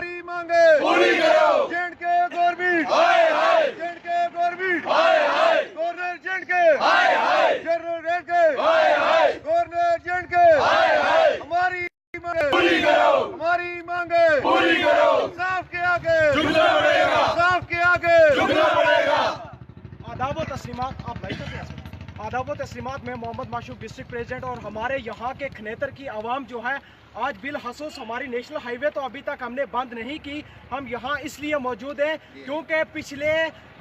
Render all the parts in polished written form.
हमारी मांगे पूरी करो। जेएंडके गवर्नमेंट, हाय हाय, जेएंडके गवर्नमेंट, हाय हाय, गवर्नर जेएंडके, हाय हाय, जनरल जेएंडके, हाय हाय, गवर्नर जेएंडके, हाय हाय, हमारी मांगे पूरी करो। हमारी मांगे पूरी करो। इंसाफ के आगे झुकना पड़ेगा, इंसाफ के आगे झुकना पड़ेगा। आदाब व तस्लीमात। आप लाइट पे आदाब व तस्लीमात। मैं मोहम्मद माशूक, डिस्ट्रिक्ट प्रेसिडेंट, और हमारे यहाँ के खनेतर की आवाम जो है आज बिलखसूस हमारी नेशनल हाईवे तो अभी तक हमने बंद नहीं की। हम यहाँ इसलिए मौजूद हैं क्योंकि पिछले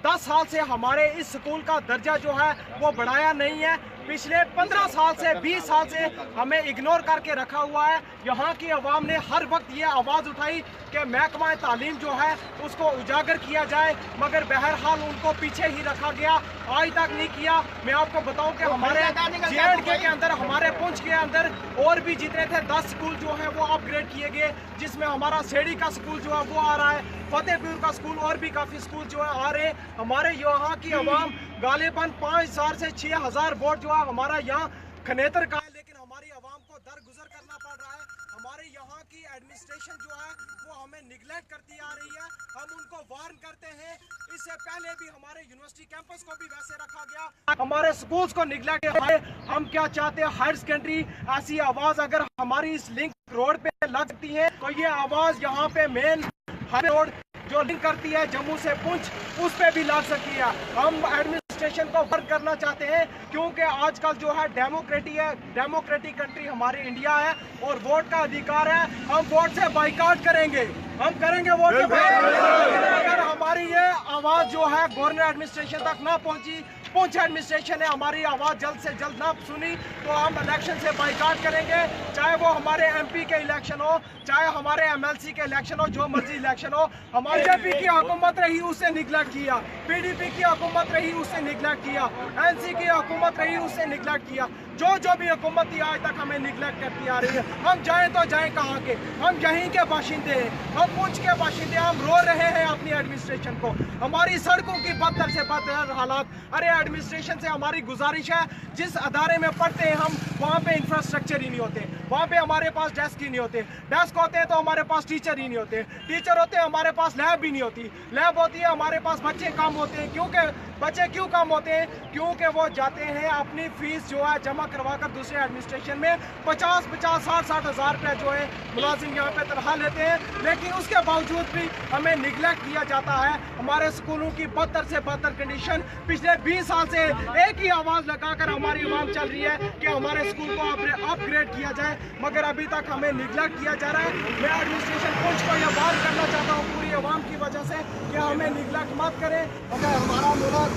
10 साल से हमारे इस स्कूल का दर्जा जो है वो बढ़ाया नहीं है। पिछले 15 साल से 20 साल से हमें इग्नोर करके रखा हुआ है। यहाँ की आवाम ने हर वक्त ये आवाज़ उठाई कि महकमा तालीम जो है उसको उजागर किया जाए, मगर बहरहाल उनको पीछे ही रखा गया, आज तक नहीं किया। मैं आपको बताऊं कि हमारे जेएंडके के अंदर, हमारे पुंछ के अंदर और भी जितने थे 10 स्कूल जो है वो अपग्रेड किए गए, जिसमें हमारा सेड़ी का स्कूल जो है वो आ रहा है, फतेहपुर का स्कूल और भी काफ़ी स्कूल जो है आ रहे हैं। हमारे यहाँ की आवाम गालिबन 5000 से 6000 वोट जो है हमारा यहाँ खनेतर का है, लेकिन हमारी आवाम को दरगुजर करना पड़ रहा है। हमारे यहाँ की एडमिनिस्ट्रेशन जो है वो हमें निगलेक्ट करती आ रही है। हम उनको वार्न करते हैं। इससे पहले भी हमारे यूनिवर्सिटी कैंपस को भी वैसे रखा गया, हमारे स्कूल्स को निगलेक्ट है। हम क्या चाहते हैं, हायर सेकेंडरी ऐसी आवाज अगर हमारी इस लिंक रोड पे लगती है तो ये आवाज यहाँ पे मेन हाईवे रोड जो लिंक करती है जम्मू से पुंछ, उस पे भी लग सकती है। हम एडमिनिस्ट्रेशन को वर्क करना चाहते हैं क्योंकि आजकल जो है डेमोक्रेटिक कंट्री हमारी इंडिया है और वोट का अधिकार है। हम वोट से बाइकआउट करेंगे, हम करेंगे वोट से बाइकआउट। अगर हमारी ये आवाज जो है गवर्नर एडमिनिस्ट्रेशन तक ना पहुंची, पुंछ एडमिनिस्ट्रेशन ने हमारी आवाज़ जल्द से जल्द ना सुनी, तो हम इलेक्शन से बाइकआउट करेंगे। चाहे वो हमारे एमपी के इलेक्शन हो, चाहे हमारे एमएलसी के इलेक्शन हो, जो मर्जी इलेक्शन हो। हमारी बीजेपी की हुकूमत रही उससे निगलेक्ट किया, पीडीपी की हुकूमत रही उससे निगलेक्ट किया, एनसी की हुकूमत रही उससे निगलेक्ट किया। जो भी हुकूमत थी आज तक हमें निगलेक्ट करती आ रही है। हम जाएँ तो जाएँ कहाँ के? हम यहीं के बाशिंदे हैं, हम पुंछ के बाशिंदे। हम रो रहे हैं अपनी एडमिनिस्ट्रेशन को, हमारी सड़कों की बदतर से बदतर हालात। अरे एडमिनिस्ट्रेशन से हमारी गुजारिश है, जिस अदारे में पढ़ते हैं हम, वहाँ पे इंफ्रास्ट्रक्चर ही नहीं होते, वहाँ पे हमारे पास डेस्क ही नहीं होते, डेस्क होते हैं तो हमारे पास टीचर ही नहीं होते, टीचर होते हैं हमारे पास लैब भी नहीं होती, लैब होती है हमारे पास बच्चे कम होते हैं। क्योंकि बच्चे क्यों कम होते हैं? क्योंकि वो जाते हैं अपनी फीस जो है जमा करवा कर दूसरे एडमिनिस्ट्रेशन में 50-50, 60-60 हज़ार रुपये जो है मुलाजिम यहाँ पे तनख्वाह लेते हैं, लेकिन उसके बावजूद भी हमें निगलेक्ट किया जाता है। हमारे स्कूलों की बदतर से बदतर कंडीशन, पिछले 20 साल से एक ही आवाज़ लगाकर हमारी आवाम चल रही है कि हमारे स्कूल को अपग्रेड किया जाए, मगर अभी तक हमें निगलेक्ट किया जा रहा है। मैं एडमिनिस्ट्रेशन पुंछ को यह बात करना चाहता हूँ पूरी आवाम की वजह से कि हमें निगलेक्ट मत करें। अगर हमारा मुल्क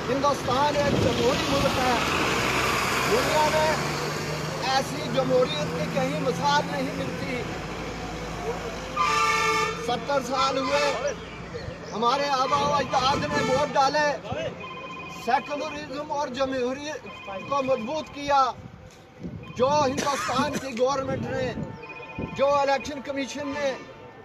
हिंदुस्तान एक जमहूरी मुल्क है, दुनिया में ऐसी जमहूरियत की कहीं मिसाल नहीं मिलती। 70 साल हुए हमारे आबा अजदाद ने वोट डाले, सेकुलरिज्म और जमहूरियत को मजबूत किया। जो हिंदुस्तान की गवर्नमेंट ने, जो इलेक्शन कमीशन ने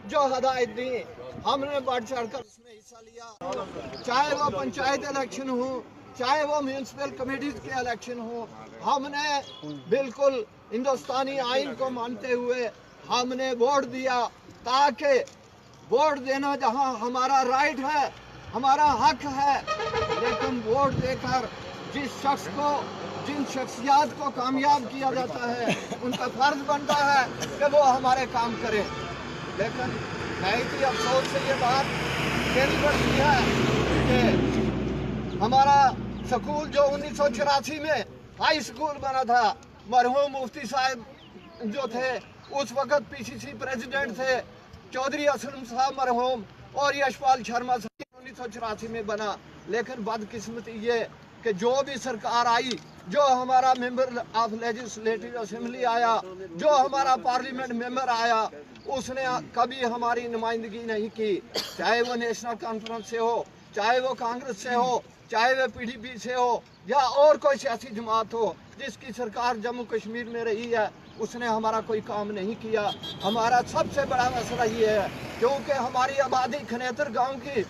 जो हदायत दी, हमने बढ़ चढ़कर उसमें हिस्सा लिया। चाहे वो पंचायत इलेक्शन हो, चाहे वो म्यूनसिपल कमेटीज के इलेक्शन हो, हमने बिल्कुल हिंदुस्तानी आइन को मानते हुए हमने वोट दिया, ताकि वोट देना जहां हमारा राइट है, हमारा हक है, लेकिन वोट देकर जिस शख्स को, जिन शख्सियात को कामयाब किया जाता है, उनका फर्ज बनता है कि वो हमारे काम करें। लेकिन बहुत ही अफसोस से ये बात कहनी पड़ती है कि हमारा स्कूल जो 1984 में हाई स्कूल बना था, मरहूम मुफ्ती साहब जो थे उस वक्त पीसीसी प्रेसिडेंट थे, चौधरी असलम साहब मरहूम, और यशपाल शर्मा साहब 1984 में बना। लेकिन बदकिस्मती ये कि जो भी सरकार आई, जो हमारा मेंबर ऑफ लेजिस्लेटिव असेंबली आया, जो हमारा पार्लियामेंट मेंबर आया, उसने कभी हमारी नुमाइंदगी नहीं की। चाहे वो नेशनल कॉन्फ्रेंस से हो, चाहे वो कांग्रेस से हो, चाहे वो पीडीपी से हो, या और कोई सियासी जमात हो जिसकी सरकार जम्मू कश्मीर में रही है, उसने हमारा कोई काम नहीं किया। हमारा सबसे बड़ा मसला ये है क्योंकि हमारी आबादी खनेतर गांव की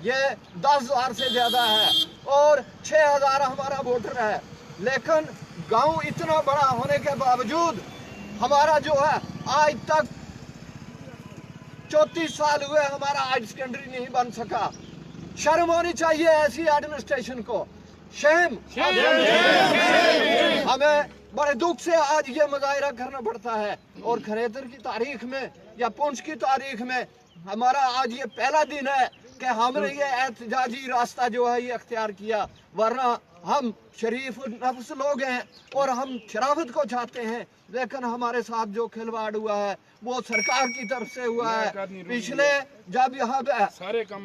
ये 10,000 से ज़्यादा है और 6,000 हमारा वोटर है, लेकिन गांव इतना बड़ा होने के बावजूद हमारा जो है आज तक 34 साल हुए हमारा हायर सेकेंडरी नहीं बन सका। शर्म होनी चाहिए ऐसी एडमिनिस्ट्रेशन को। शेम। हमें बड़े दुख से आज ये मुजाहिरा करना पड़ता है और खनेतर की तारीख में या पुंछ की तारीख में हमारा आज ये पहला दिन है कि हमने ये एहतजाजी रास्ता जो है ये अख्तियार किया, वरना हम शरीफ नफ्स लोग हैं और हम शराफत को चाहते हैं, लेकिन हमारे साथ जो खिलवाड़ हुआ है वो सरकार की तरफ से हुआ है। पिछले जब यहाँ पे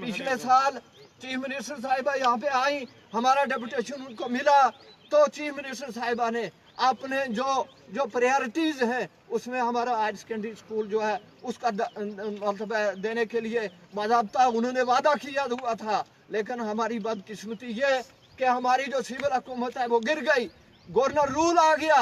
पिछले साल चीफ मिनिस्टर साहिबा यहाँ पे आई, हमारा डेपुटेशन उनको मिला, तो चीफ मिनिस्टर साहिबा ने अपने जो प्रायोरिटीज हैं उसमें हमारा हायर सेकेंडरी स्कूल जो है उसका मतलब देने के लिए बाज़ाब्ता उन्होंने वादा किया हुआ था, लेकिन हमारी बदकिस्मती ये कि हमारी जो सिविल हुकूमत है वो गिर गई। गवर्नर रूल आ गया।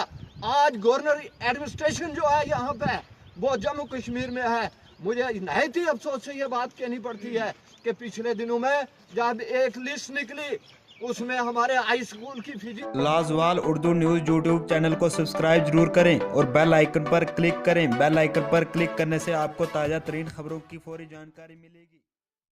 आज गवर्नर एडमिनिस्ट्रेशन जो है यहाँ पे वो जम्मू कश्मीर में है। मुझे नहायत ही अफसोस से ये बात कहनी पड़ती है कि पिछले दिनों में जब एक लिस्ट निकली उसमें हमारे हाई स्कूल की फिजिक्स। लाजवाल उर्दू न्यूज़ यूट्यूब चैनल को सब्सक्राइब जरूर करें और बेल आइकन पर क्लिक करें। बेल आइकन पर क्लिक करने से आपको ताज़ा तरीन खबरों की फौरी जानकारी मिलेगी।